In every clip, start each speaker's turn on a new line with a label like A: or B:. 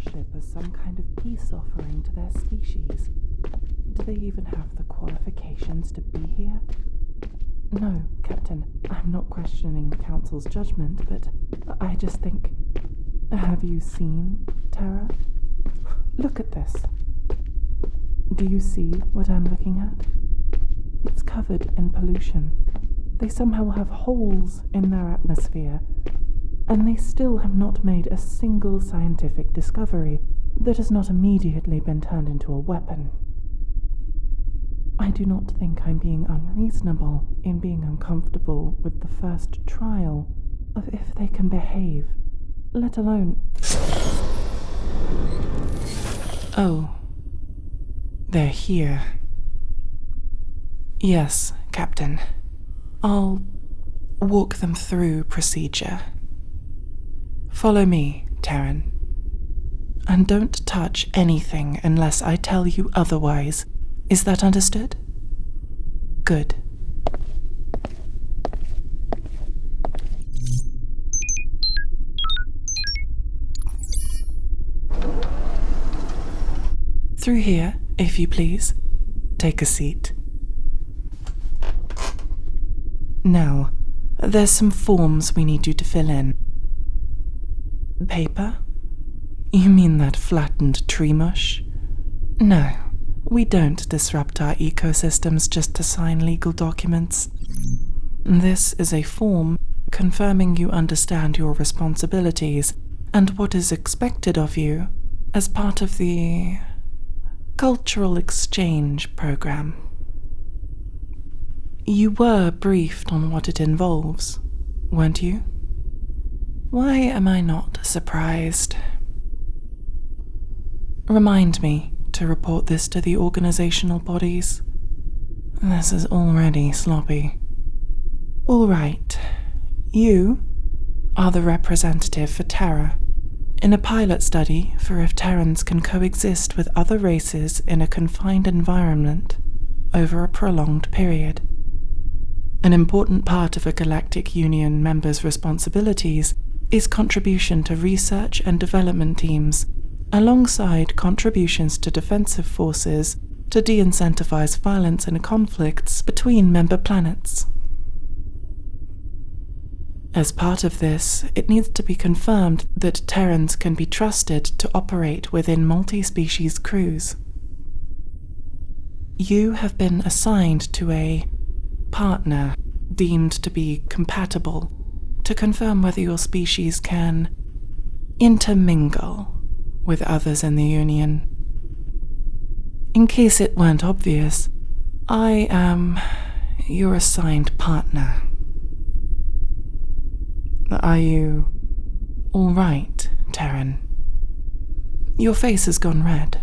A: Courtship as some kind of peace offering to their species. Do they even have the qualifications to be here? No, Captain, I'm not questioning the Council's judgment, but I just think... Have you seen Terra? Look at this. Do you see what I'm looking at? It's covered in pollution. They somehow have holes in their atmosphere, and they still have not made a single scientific discovery that has not immediately been turned into a weapon. I do not think I'm being unreasonable in being uncomfortable with the first trial of if they can behave, let alone... Oh, they're here. Yes, Captain. I'll walk them through procedure. Follow me, Terran. And don't touch anything unless I tell you otherwise. Is that understood? Good. Through here, if you please. Take a seat. Now, there's some forms we need you to fill in. Paper? You mean that flattened tree mush? No, we don't disrupt our ecosystems just to sign legal documents. This is a form confirming you understand your responsibilities and what is expected of you as part of the cultural exchange program. You were briefed on what it involves, weren't you? Why am I not surprised? Remind me to report this to the organizational bodies. This is already sloppy. All right, you are the representative for Terra in a pilot study for if Terrans can coexist with other races in a confined environment over a prolonged period. An important part of a Galactic Union member's responsibilities is contribution to research and development teams, alongside contributions to defensive forces to de-incentivize violence and conflicts between member planets. As part of this, it needs to be confirmed that Terrans can be trusted to operate within multi-species crews. You have been assigned to a partner deemed to be compatible to confirm whether your species can intermingle with others in the Union. In case it weren't obvious, I am your assigned partner. Are you all right, Terran? Your face has gone red.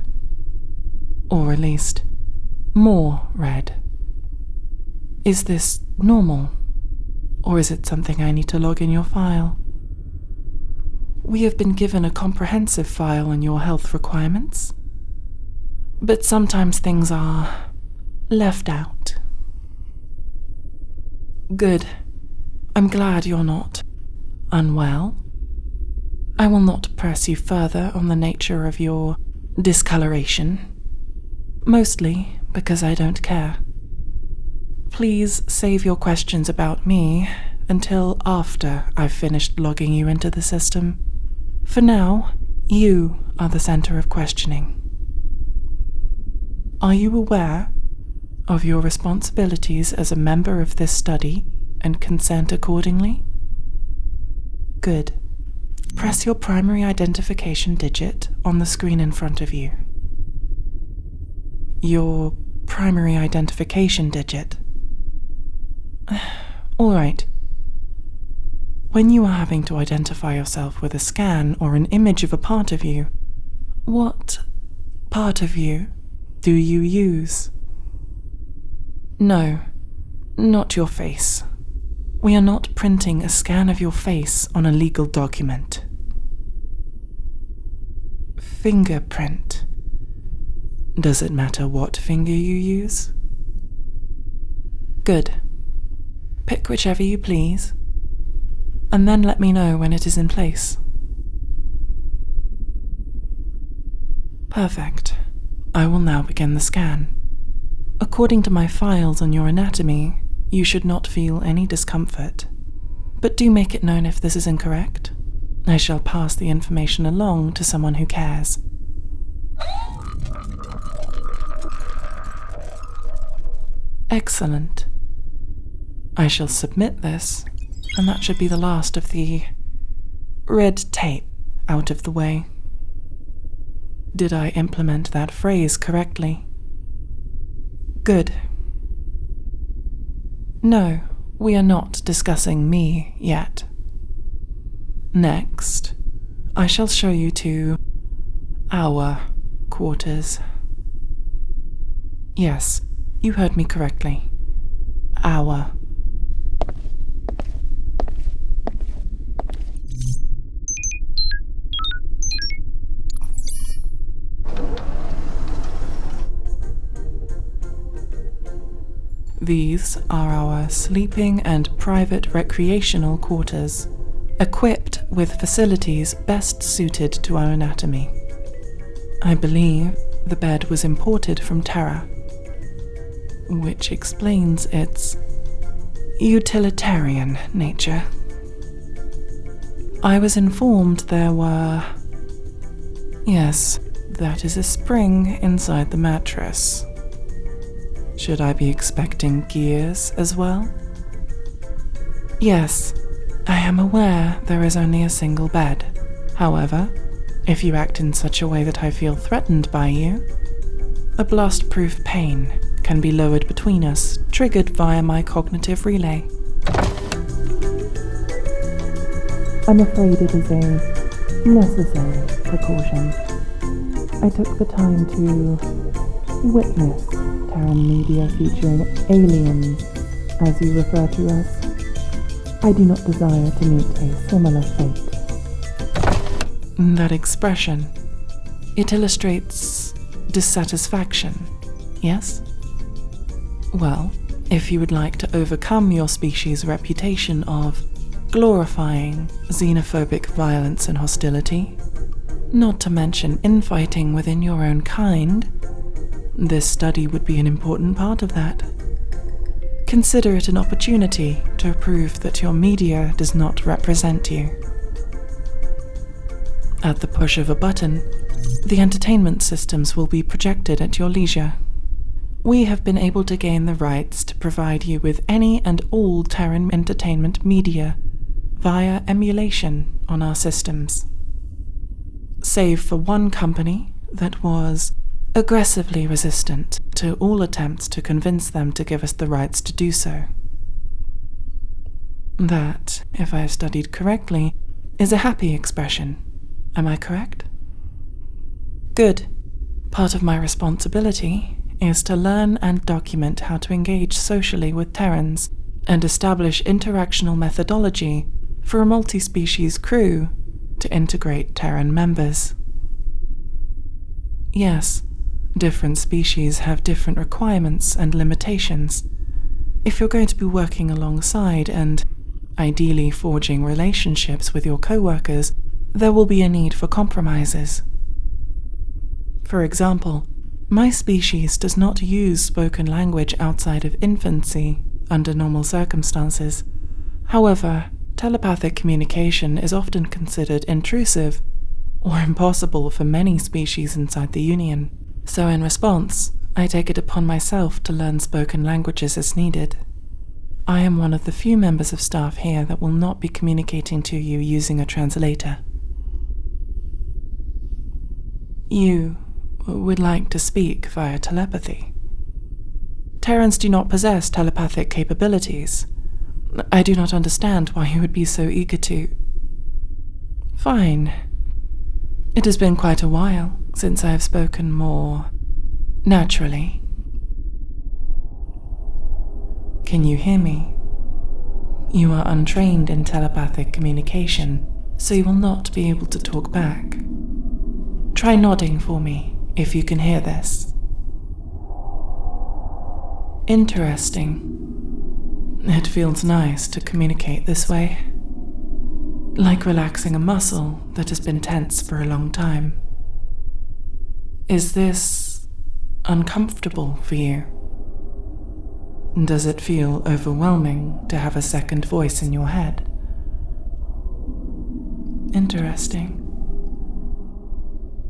A: Or at least, more red. Is this normal? Or is it something I need to log in your file? We have been given a comprehensive file on your health requirements, but sometimes things are left out. Good. I'm glad you're not unwell. I will not press you further on the nature of your discoloration, mostly because I don't care. Please save your questions about me until after I've finished logging you into the system. For now, you are the center of questioning. Are you aware of your responsibilities as a member of this study and consent accordingly? Good. Press your primary identification digit on the screen in front of you. Your primary identification digit. All right. When you are having to identify yourself with a scan or an image of a part of you, what part of you do you use? No, not your face. We are not printing a scan of your face on a legal document. Fingerprint. Does it matter what finger you use? Good. Pick whichever you please, and then let me know when it is in place. Perfect. I will now begin the scan. According to my files on your anatomy, you should not feel any discomfort. But do make it known if this is incorrect. I shall pass the information along to someone who cares. Excellent. I shall submit this, and that should be the last of the red tape out of the way. Did I implement that phrase correctly? Good. No, we are not discussing me yet. Next, I shall show you to our quarters. Yes, you heard me correctly. Our. These are our sleeping and private recreational quarters, equipped with facilities best suited to our anatomy. I believe the bed was imported from Terra, which explains its utilitarian nature. I was informed there were... Yes, that is a spring inside the mattress. Should I be expecting gears as well? Yes, I am aware there is only a single bed. However, if you act in such a way that I feel threatened by you, a blast-proof pane can be lowered between us, triggered via my cognitive relay. I'm afraid it is a necessary precaution. I took the time to witness Terran media featuring aliens, as you refer to us. I do not desire to meet a similar fate. That expression, it illustrates dissatisfaction, yes? Well, if you would like to overcome your species' reputation of glorifying xenophobic violence and hostility, not to mention infighting within your own kind, this study would be an important part of that. Consider it an opportunity to prove that your media does not represent you. At the push of a button, the entertainment systems will be projected at your leisure. We have been able to gain the rights to provide you with any and all Terran entertainment media via emulation on our systems. Save for one company that was aggressively resistant to all attempts to convince them to give us the rights to do so. That, if I have studied correctly, is a happy expression. Am I correct? Good. Part of my responsibility is to learn and document how to engage socially with Terrans and establish interactional methodology for a multi-species crew to integrate Terran members. Yes, different species have different requirements and limitations. If you're going to be working alongside and ideally forging relationships with your co-workers, there will be a need for compromises. For example, my species does not use spoken language outside of infancy under normal circumstances. However, telepathic communication is often considered intrusive or impossible for many species inside the Union. So in response, I take it upon myself to learn spoken languages as needed. I am one of the few members of staff here that will not be communicating to you using a translator. You would like to speak via telepathy. Terrans do not possess telepathic capabilities. I do not understand why you would be so eager to... Fine. It has been quite a while since I have spoken more naturally. Can you hear me? You are untrained in telepathic communication, so you will not be able to talk back. Try nodding for me if you can hear this. Interesting. It feels nice to communicate this way. Like relaxing a muscle that has been tense for a long time. Is this uncomfortable for you? Does it feel overwhelming to have a second voice in your head? Interesting.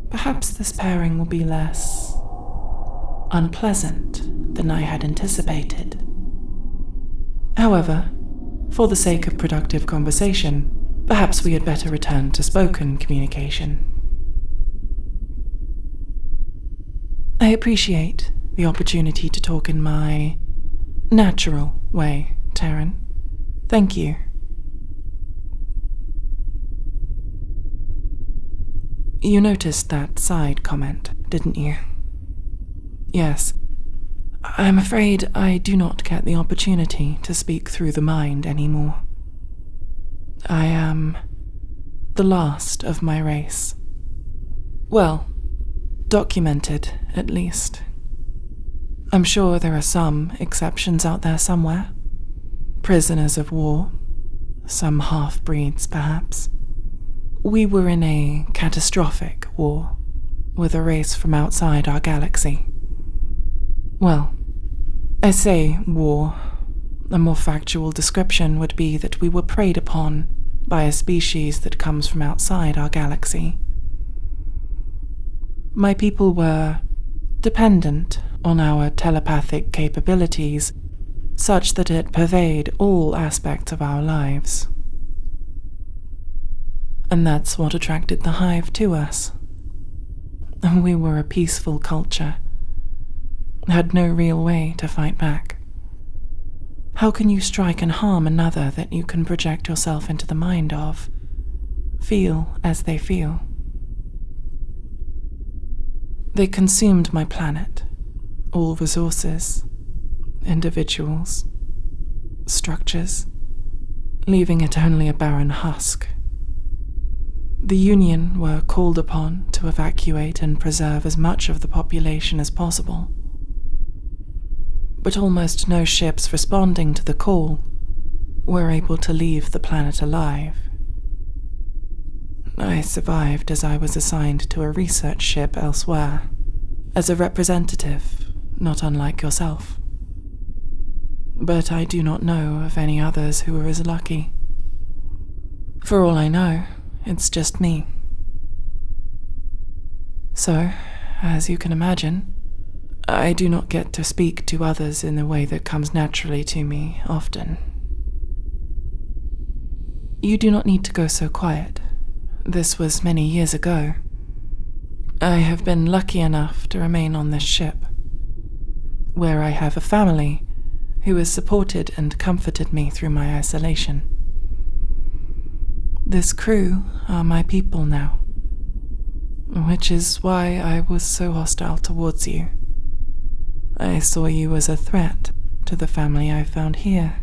A: Perhaps this pairing will be less unpleasant than I had anticipated. However, for the sake of productive conversation, perhaps we had better return to spoken communication. I appreciate the opportunity to talk in my natural way, Terran. Thank you. You noticed that side comment, didn't you? Yes. I'm afraid I do not get the opportunity to speak through the mind anymore. I am the last of my race. Well, documented, at least. I'm sure there are some exceptions out there somewhere. Prisoners of war. Some half-breeds, perhaps. We were in a catastrophic war, with a race from outside our galaxy. Well, I say war. A more factual description would be that we were preyed upon by a species that comes from outside our galaxy. My people were dependent on our telepathic capabilities, such that it pervaded all aspects of our lives. And that's what attracted the Hive to us. We were a peaceful culture, had no real way to fight back. How can you strike and harm another that you can project yourself into the mind of? Feel as they feel. They consumed my planet, all resources, individuals, structures, leaving it only a barren husk. The Union were called upon to evacuate and preserve as much of the population as possible. But almost no ships responding to the call were able to leave the planet alive. I survived as I was assigned to a research ship elsewhere, as a representative, not unlike yourself. But I do not know of any others who were as lucky. For all I know, it's just me. So, as you can imagine, I do not get to speak to others in the way that comes naturally to me often. You do not need to go so quiet. This was many years ago. I have been lucky enough to remain on this ship, where I have a family who has supported and comforted me through my isolation. This crew are my people now, which is why I was so hostile towards you. I saw you as a threat to the family I found here.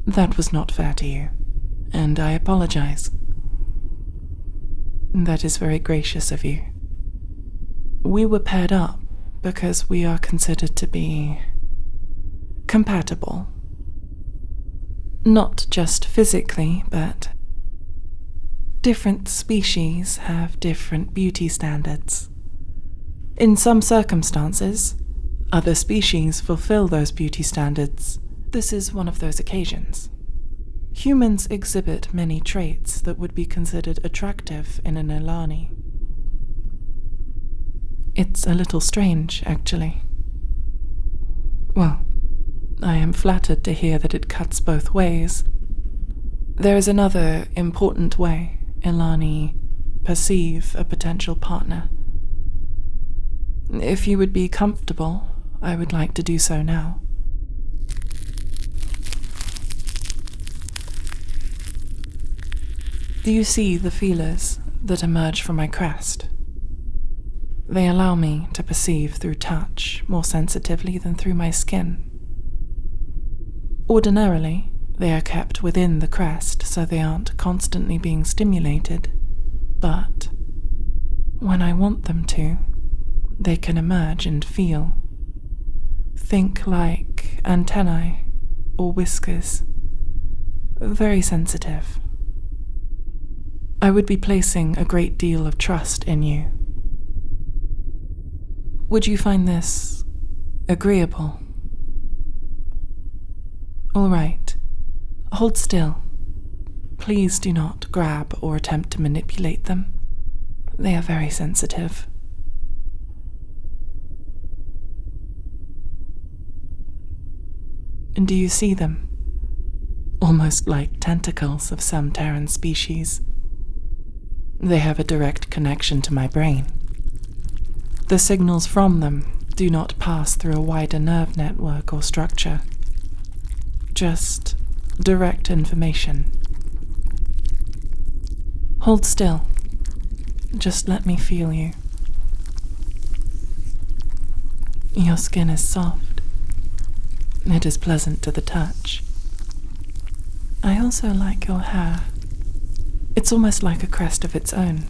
A: That was not fair to you, and I apologize. That is very gracious of you. We were paired up because we are considered to be compatible. Not just physically, but different species have different beauty standards. In some circumstances, other species fulfill those beauty standards. This is one of those occasions. Humans exhibit many traits that would be considered attractive in an Elani. It's a little strange, actually. Well, I am flattered to hear that it cuts both ways. There is another important way Elani perceive a potential partner. If you would be comfortable, I would like to do so now. Do you see the feelers that emerge from my crest? They allow me to perceive through touch more sensitively than through my skin. Ordinarily, they are kept within the crest so they aren't constantly being stimulated, but when I want them to, they can emerge and feel. Think like antennae or whiskers. Very sensitive. I would be placing a great deal of trust in you. Would you find this agreeable? All right. Hold still. Please do not grab or attempt to manipulate them. They are very sensitive. Do you see them? Almost like tentacles of some Terran species. They have a direct connection to my brain. The signals from them do not pass through a wider nerve network or structure. Just direct information. Hold still. Just let me feel you. Your skin is soft. It is pleasant to the touch. I also like your hair. It's almost like a crest of its own.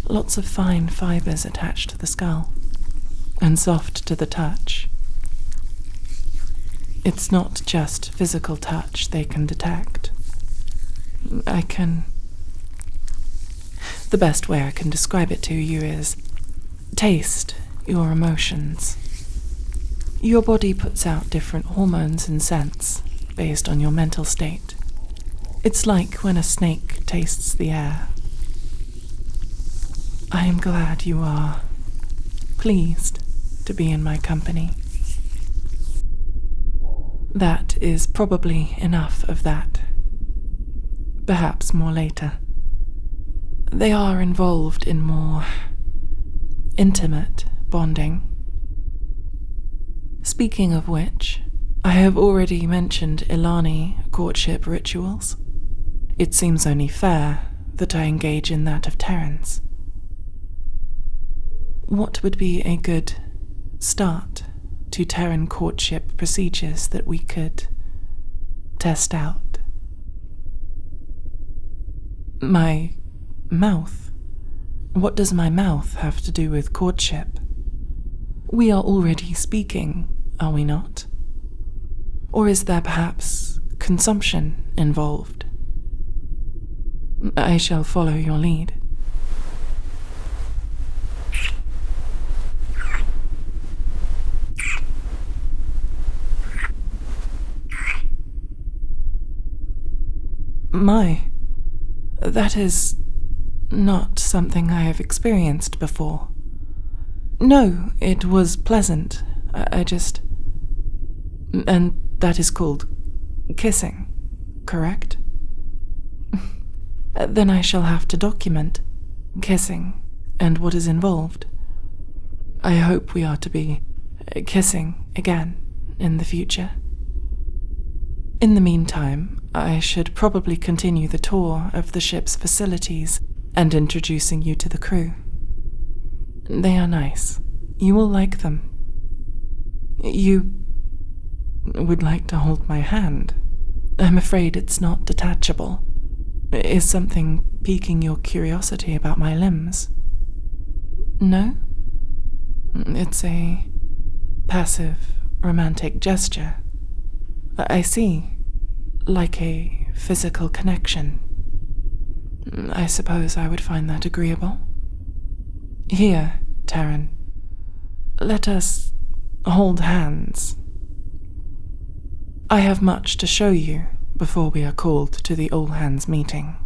A: Lots of fine fibers attached to the skull, and soft to the touch. It's not just physical touch they can detect. The best way I can describe it to you is taste your emotions. Your body puts out different hormones and scents based on your mental state. It's like when a snake tastes the air. I am glad you are pleased to be in my company. That is probably enough of that. Perhaps more later. They are involved in more intimate bonding. Speaking of which, I have already mentioned Ilani courtship rituals. It seems only fair that I engage in that of Terrans. What would be a good start to Terran courtship procedures that we could test out? My mouth? What does my mouth have to do with courtship? We are already speaking, are we not? Or is there perhaps consumption involved? I shall follow your lead. My, that is not something I have experienced before. No, it was pleasant. And that is called kissing, correct? Then I shall have to document kissing and what is involved. I hope we are to be kissing again in the future. In the meantime, I should probably continue the tour of the ship's facilities and introducing you to the crew. They are nice. You will like them. You would like to hold my hand? I'm afraid it's not detachable. Is something piquing your curiosity about my limbs? No? It's a passive, romantic gesture. I see. Like a physical connection. I suppose I would find that agreeable. Here, Terran. Let us hold hands. I have much to show you before we are called to the all-hands meeting.